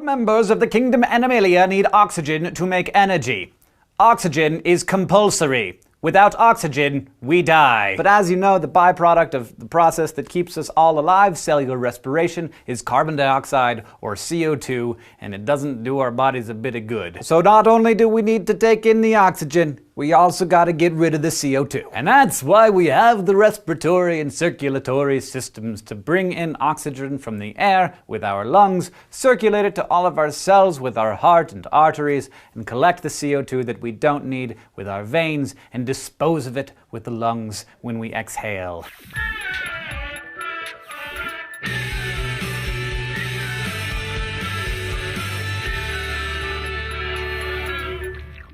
members of the Kingdom Animalia need oxygen to make energy. Oxygen is compulsory. Without oxygen, we die. But as you know, the byproduct of the process that keeps us all alive, cellular respiration, is carbon dioxide, or CO2, and it doesn't do our bodies a bit of good. So not only do we need to take in the oxygen, we also gotta get rid of the CO2. And that's why we have the respiratory and circulatory systems to bring in oxygen from the air with our lungs, circulate it to all of our cells with our heart and arteries, and collect the CO2 that we don't need with our veins, and dispose of it with the lungs when we exhale.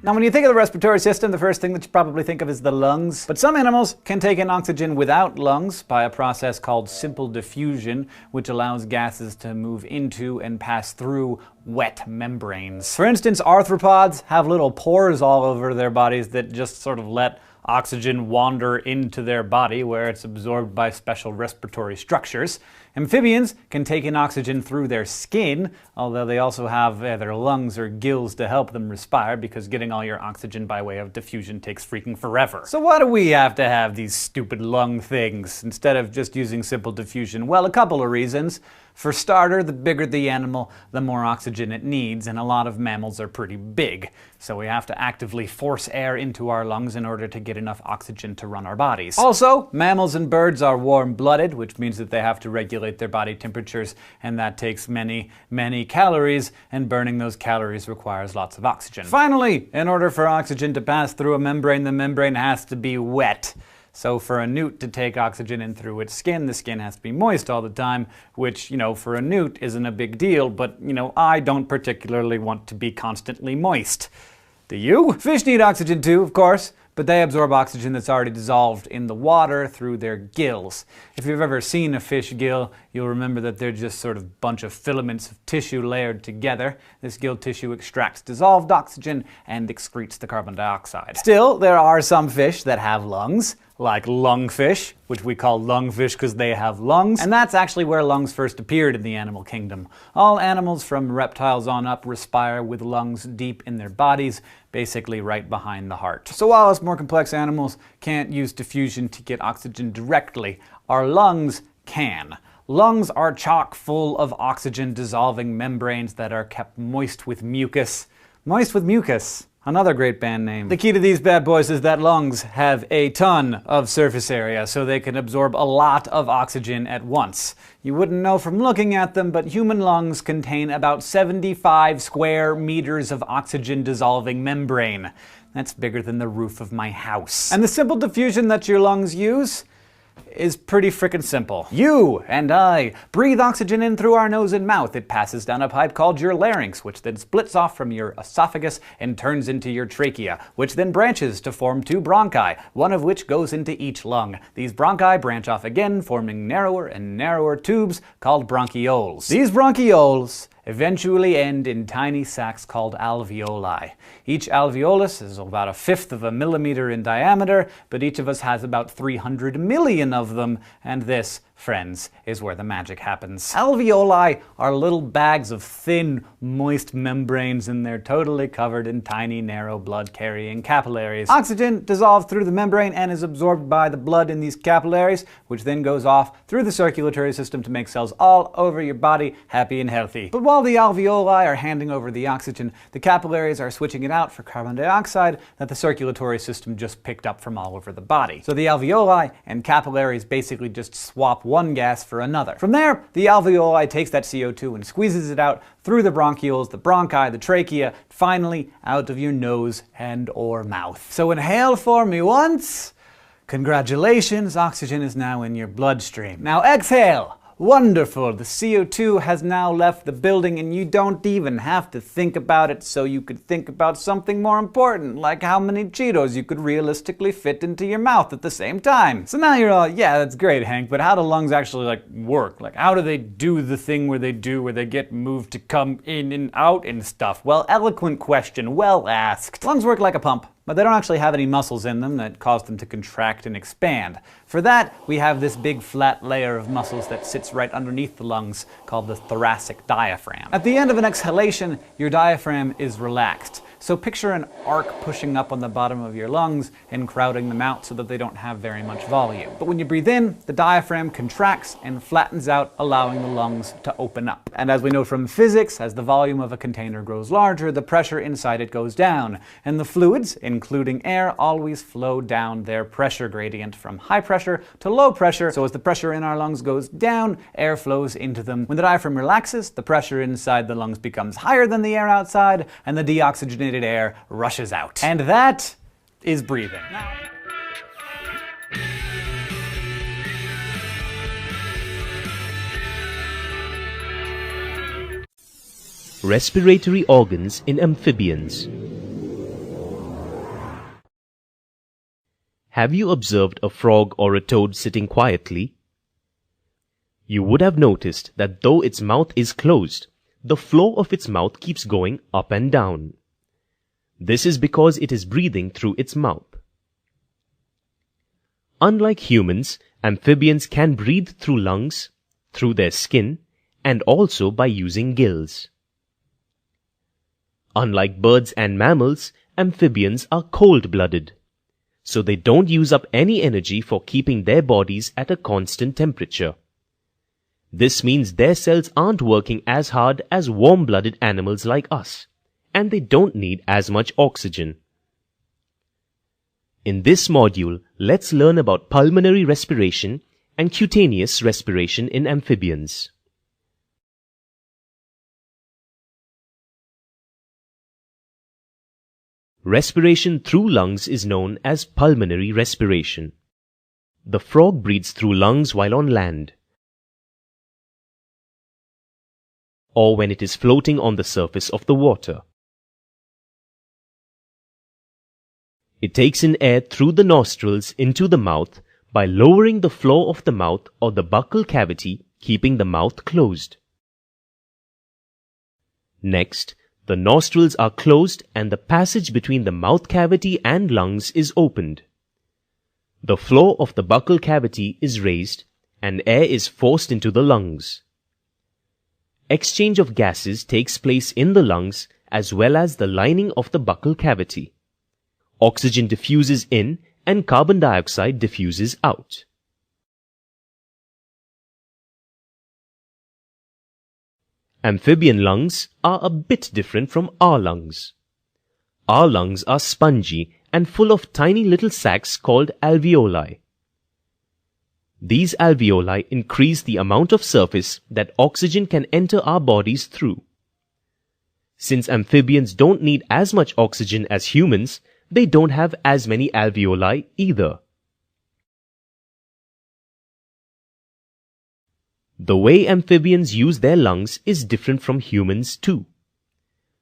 Now, when you think of the respiratory system, the first thing that you probably think of is the lungs. But some animals can take in oxygen without lungs by a process called simple diffusion, which allows gases to move into and pass through wet membranes. For instance, arthropods have little pores all over their bodies that just sort of let oxygen wander into their body where it's absorbed by special respiratory structures. Amphibians can take in oxygen through their skin, although they also have their lungs or gills to help them respire, because getting all your oxygen by way of diffusion takes freaking forever. So why do we have to have these stupid lung things instead of just using simple diffusion? Well, a couple of reasons. For starter, the bigger the animal, the more oxygen it needs, and a lot of mammals are pretty big. So we have to actively force air into our lungs in order to get enough oxygen to run our bodies. Also, mammals and birds are warm-blooded, which means that they have to regulate their body temperatures, and that takes many, many calories, and burning those calories requires lots of oxygen. Finally, in order for oxygen to pass through a membrane, the membrane has to be wet. So for a newt to take oxygen in through its skin, the skin has to be moist all the time, which, for a newt isn't a big deal, but, I don't particularly want to be constantly moist. Do you? Fish need oxygen too, of course, but they absorb oxygen that's already dissolved in the water through their gills. If you've ever seen a fish gill, you'll remember that they're just sort of a bunch of filaments of tissue layered together. This gill tissue extracts dissolved oxygen and excretes the carbon dioxide. Still, there are some fish that have lungs, like lungfish, which we call lungfish because they have lungs, and that's actually where lungs first appeared in the animal kingdom. All animals from reptiles on up respire with lungs deep in their bodies, basically right behind the heart. So while us more complex animals can't use diffusion to get oxygen directly, our lungs can. Lungs are chock full of oxygen-dissolving membranes that are kept moist with mucus. Moist with mucus. Another great band name. The key to these bad boys is that lungs have a ton of surface area, so they can absorb a lot of oxygen at once. You wouldn't know from looking at them, but human lungs contain about 75 square meters of oxygen-dissolving membrane. That's bigger than the roof of my house. And the simple diffusion that your lungs use is pretty frickin' simple. You and I breathe oxygen in through our nose and mouth. It passes down a pipe called your larynx, which then splits off from your esophagus and turns into your trachea, which then branches to form two bronchi, one of which goes into each lung. These bronchi branch off again, forming narrower and narrower tubes called bronchioles. These bronchioles eventually end in tiny sacs called alveoli. Each alveolus is about 1/5 of a millimeter in diameter, but each of us has about 300 million of them, and this, friends, is where the magic happens. Alveoli are little bags of thin, moist membranes, and they're totally covered in tiny, narrow, blood-carrying capillaries. Oxygen dissolves through the membrane and is absorbed by the blood in these capillaries, which then goes off through the circulatory system to make cells all over your body happy and healthy. But while the alveoli are handing over the oxygen, the capillaries are switching it out for carbon dioxide that the circulatory system just picked up from all over the body. So the alveoli and capillaries basically just swap one gas for another. From there, the alveoli takes that CO2 and squeezes it out through the bronchioles, the bronchi, the trachea, finally out of your nose and or mouth. So inhale for me once. Congratulations, oxygen is now in your bloodstream. Now exhale. Wonderful, the CO2 has now left the building and you don't even have to think about it, so you could think about something more important, like how many Cheetos you could realistically fit into your mouth at the same time. So now you're all, yeah, that's great, Hank, but how do lungs actually work? How do they do the thing where they get moved to come in and out and stuff? Well, eloquent question, well asked. Lungs work like a pump. but they don't actually have any muscles in them that cause them to contract and expand. For that, we have this big flat layer of muscles that sits right underneath the lungs called the thoracic diaphragm. At the end of an exhalation, your diaphragm is relaxed. So picture an arc pushing up on the bottom of your lungs and crowding them out so that they don't have very much volume. But when you breathe in, the diaphragm contracts and flattens out, allowing the lungs to open up. And as we know from physics, as the volume of a container grows larger, the pressure inside it goes down. And the fluids, including air, always flow down their pressure gradient from high pressure to low pressure. So as the pressure in our lungs goes down, air flows into them. When the diaphragm relaxes, the pressure inside the lungs becomes higher than the air outside, and the deoxygenated air rushes out. And that is breathing. Respiratory organs in amphibians. Have you observed a frog or a toad sitting quietly? You would have noticed that though its mouth is closed, the flow of its mouth keeps going up and down. This is because it is breathing through its mouth. Unlike humans, amphibians can breathe through lungs, through their skin, and also by using gills. Unlike birds and mammals, amphibians are cold-blooded, so they don't use up any energy for keeping their bodies at a constant temperature. This means their cells aren't working as hard as warm-blooded animals like us, and they don't need as much oxygen. In this module, let's learn about pulmonary respiration and cutaneous respiration in amphibians. Respiration through lungs is known as pulmonary respiration. The frog breathes through lungs while on land, or when it is floating on the surface of the water. It takes in air through the nostrils into the mouth by lowering the floor of the mouth or the buccal cavity, keeping the mouth closed. Next, the nostrils are closed and the passage between the mouth cavity and lungs is opened. The floor of the buccal cavity is raised and air is forced into the lungs. Exchange of gases takes place in the lungs as well as the lining of the buccal cavity. Oxygen diffuses in and carbon dioxide diffuses out. Amphibian lungs are a bit different from our lungs. Our lungs are spongy and full of tiny little sacs called alveoli. These alveoli increase the amount of surface that oxygen can enter our bodies through. Since amphibians don't need as much oxygen as humans, they don't have as many alveoli either. The way amphibians use their lungs is different from humans too.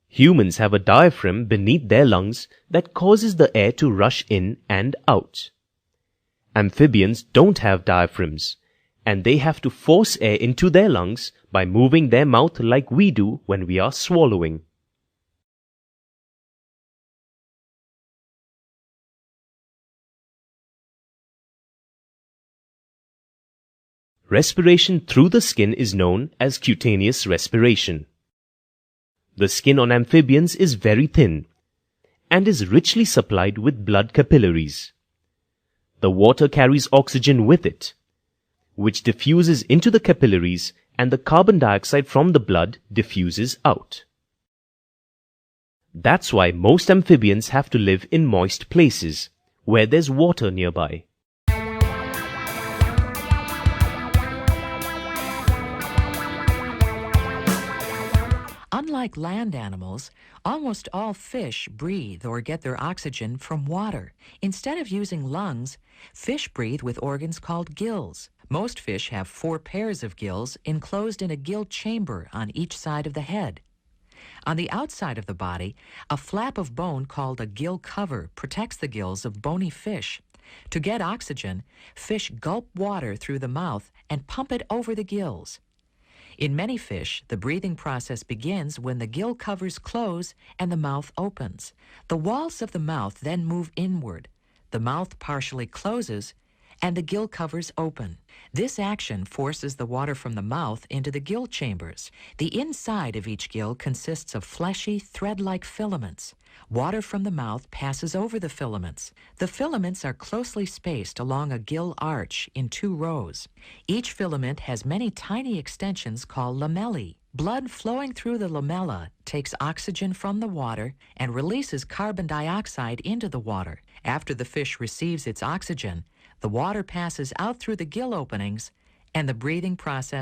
Humans have a diaphragm beneath their lungs that causes the air to rush in and out. Amphibians don't have diaphragms, and they have to force air into their lungs by moving their mouth like we do when we are swallowing. Respiration through the skin is known as cutaneous respiration. The skin on amphibians is very thin and is richly supplied with blood capillaries. The water carries oxygen with it, which diffuses into the capillaries, and the carbon dioxide from the blood diffuses out. That's why most amphibians have to live in moist places, where there's water nearby. Unlike land animals, almost all fish breathe or get their oxygen from water. Instead of using lungs, fish breathe with organs called gills. Most fish have 4 pairs of gills enclosed in a gill chamber on each side of the head. On the outside of the body, a flap of bone called a gill cover protects the gills of bony fish. To get oxygen, fish gulp water through the mouth and pump it over the gills. In many fish, the breathing process begins when the gill covers close and the mouth opens. The walls of the mouth then move inward. The mouth partially closes and the gill covers open. This action forces the water from the mouth into the gill chambers. The inside of each gill consists of fleshy, thread-like filaments. Water from the mouth passes over the filaments. The filaments are closely spaced along a gill arch in 2 rows. Each filament has many tiny extensions called lamellae. Blood flowing through the lamella takes oxygen from the water and releases carbon dioxide into the water. After the fish receives its oxygen, the water passes out through the gill openings and the breathing process